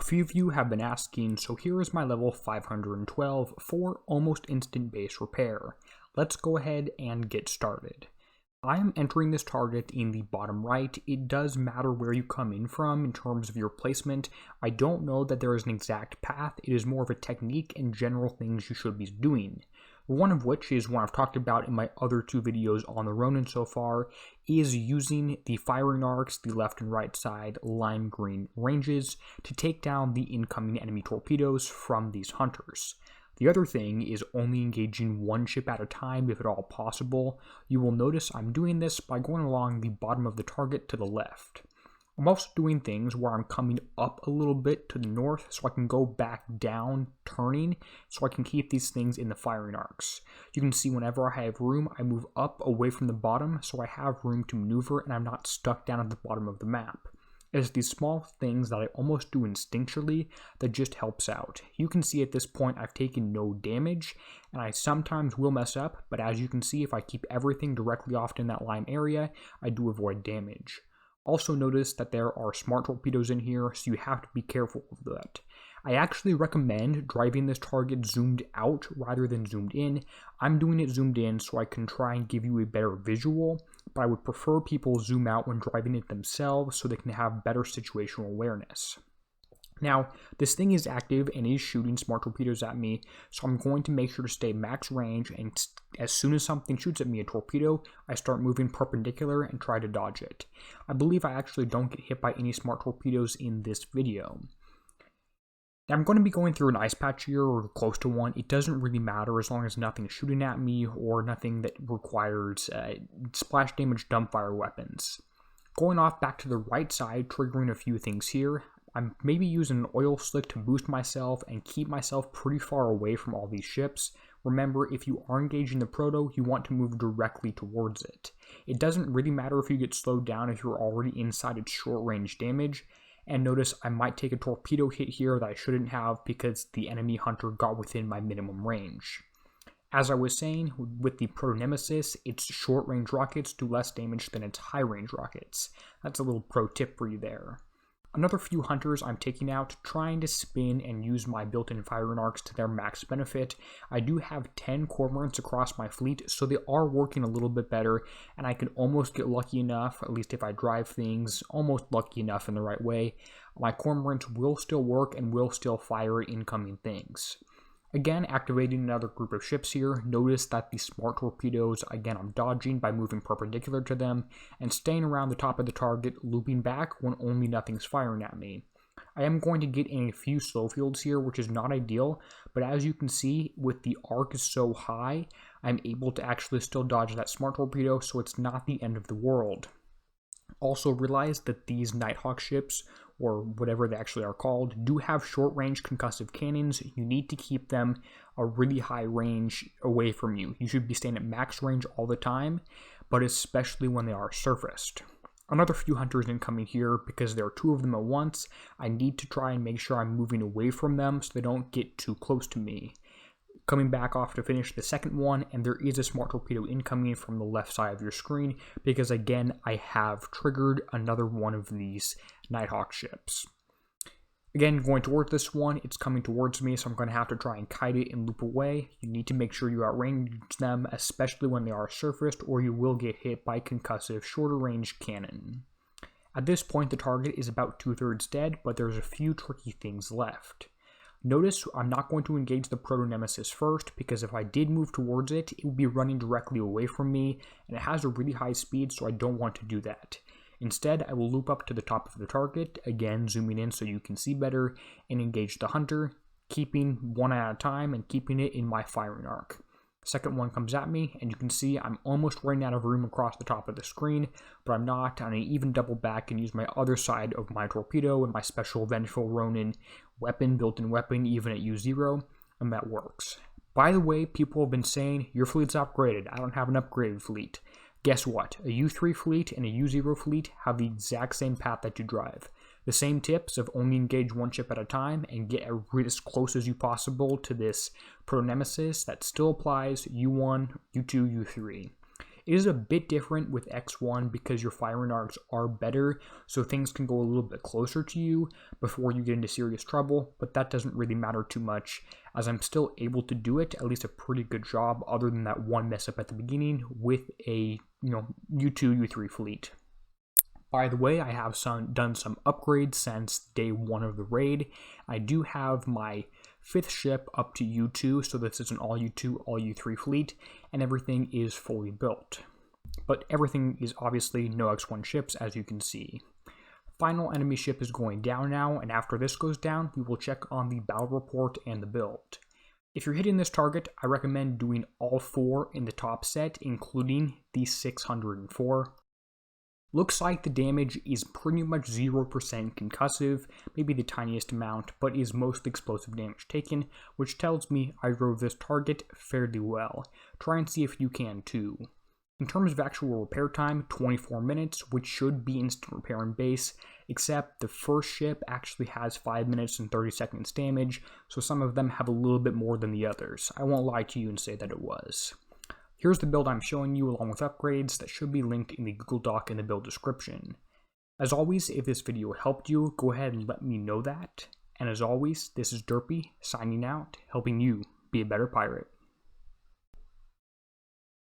few of you have been asking, so here is my level 512 for almost instant base repair. Let's go ahead and get started. I am entering this target in the bottom right. It does matter where you come in from in terms of your placement. I don't know that there is an exact path. It is more of a technique and general things you should be doing. One of which is one I've talked about in my other two videos on the Ronin so far, is using the firing arcs, the left and right side lime green ranges, to take down the incoming enemy torpedoes from these hunters. The other thing is only engaging one ship at a time if at all possible. You will notice I'm doing this by going along the bottom of the target to the left. I'm also doing things where I'm coming up a little bit to the north so I can go back down, turning, so I can keep these things in the firing arcs. You can see whenever I have room, I move up away from the bottom so I have room to maneuver and I'm not stuck down at the bottom of the map. It's these small things that I almost do instinctually that just helps out. You can see at this point I've taken no damage, and I sometimes will mess up, but as you can see, if I keep everything directly off in that lime area, I do avoid damage. Also notice that there are smart torpedoes in here, so you have to be careful of that. I actually recommend driving this target zoomed out rather than zoomed in. I'm doing it zoomed in so I can try and give you a better visual, but I would prefer people zoom out when driving it themselves so they can have better situational awareness. Now, this thing is active and is shooting smart torpedoes at me, so I'm going to make sure to stay max range, and as soon as something shoots at me a torpedo, I start moving perpendicular and try to dodge it. I believe I actually don't get hit by any smart torpedoes in this video. Now, I'm going to be going through an ice patch here, or close to one. It doesn't really matter as long as nothing's shooting at me or nothing that requires splash damage dumbfire weapons. Going off back to the right side, triggering a few things here. I'm maybe using an oil slick to boost myself and keep myself pretty far away from all these ships. Remember, if you are engaging the proto, you want to move directly towards it. It doesn't really matter if you get slowed down if you're already inside its short range damage. And notice I might take a torpedo hit here that I shouldn't have because the enemy hunter got within my minimum range. As I was saying, with the Proto Nemesis, its short range rockets do less damage than its high range rockets. That's a little pro tip for you there. Another few hunters I'm taking out, trying to spin and use my built-in firing arcs to their max benefit. I do have 10 cormorants across my fleet, so they are working a little bit better, and I can almost get lucky enough, at least if I drive things, almost lucky enough in the right way. My cormorants will still work and will still fire incoming things. Again, activating another group of ships here. Notice that the smart torpedoes, again, I'm dodging by moving perpendicular to them and staying around the top of the target, looping back when only nothing's firing at me. I am going to get in a few slow fields here, which is not ideal, but as you can see, with the arc is so high, I'm able to actually still dodge that smart torpedo, so it's not the end of the world. Also realize that these Nighthawk ships, or whatever they actually are called, do have short-range concussive cannons. You need to keep them a really high range away from you. You should be staying at max range all the time, but especially when they are surfaced. Another few hunters incoming here, because there are two of them at once. I need to try and make sure I'm moving away from them so they don't get too close to me. Coming back off to finish the second one, and there is a smart torpedo incoming from the left side of your screen, because again, I have triggered another one of these Nighthawk ships. Again, going towards this one, it's coming towards me, so I'm going to have to try and kite it and loop away. You need to make sure you outrange them, especially when they are surfaced, or you will get hit by concussive shorter range cannon. At this point, the target is about 2/3 dead, but there's a few tricky things left. Notice I'm not going to engage the Proto Nemesis first, because if I did move towards it, it would be running directly away from me, and it has a really high speed, so I don't want to do that. Instead, I will loop up to the top of the target, again zooming in so you can see better, and engage the hunter, keeping one at a time and keeping it in my firing arc. Second one comes at me, and you can see I'm almost running out of room across the top of the screen, but I'm not, and I even double back and use my other side of my torpedo and my special Vengeful Ronin weapon, built-in weapon, even at U0, and that works. By the way, people have been saying, your fleet's upgraded, I don't have an upgraded fleet. Guess what? A U3 fleet and a U0 fleet have the exact same path that you drive. The same tips of only engage one ship at a time and get as close as you possible to this Proto Nemesis, that still applies U1, U2, U3. It is a bit different with X1 because your firing arcs are better, so things can go a little bit closer to you before you get into serious trouble, but that doesn't really matter too much as I'm still able to do it, at least a pretty good job other than that one mess up at the beginning with a U2, U3 fleet. By the way, I have done some upgrades since day 1 of the raid. I do have my 5th ship up to U2, so this is an all U2, all U3 fleet, and everything is fully built. But everything is obviously no X1 ships, as you can see. Final enemy ship is going down now, and after this goes down, we will check on the battle report and the build. If you're hitting this target, I recommend doing all 4 in the top set, including the 604. Looks like the damage is pretty much 0% concussive, maybe the tiniest amount, but is most explosive damage taken, which tells me I drove this target fairly well. Try and see if you can too. In terms of actual repair time, 24 minutes, which should be instant repair in base, except the first ship actually has 5 minutes and 30 seconds damage, so some of them have a little bit more than the others. I won't lie to you and say that it was. Here's the build I'm showing you along with upgrades that should be linked in the Google Doc in the build description. As always, if this video helped you, go ahead and let me know that. And as always, this is Derpy, signing out, helping you be a better pirate.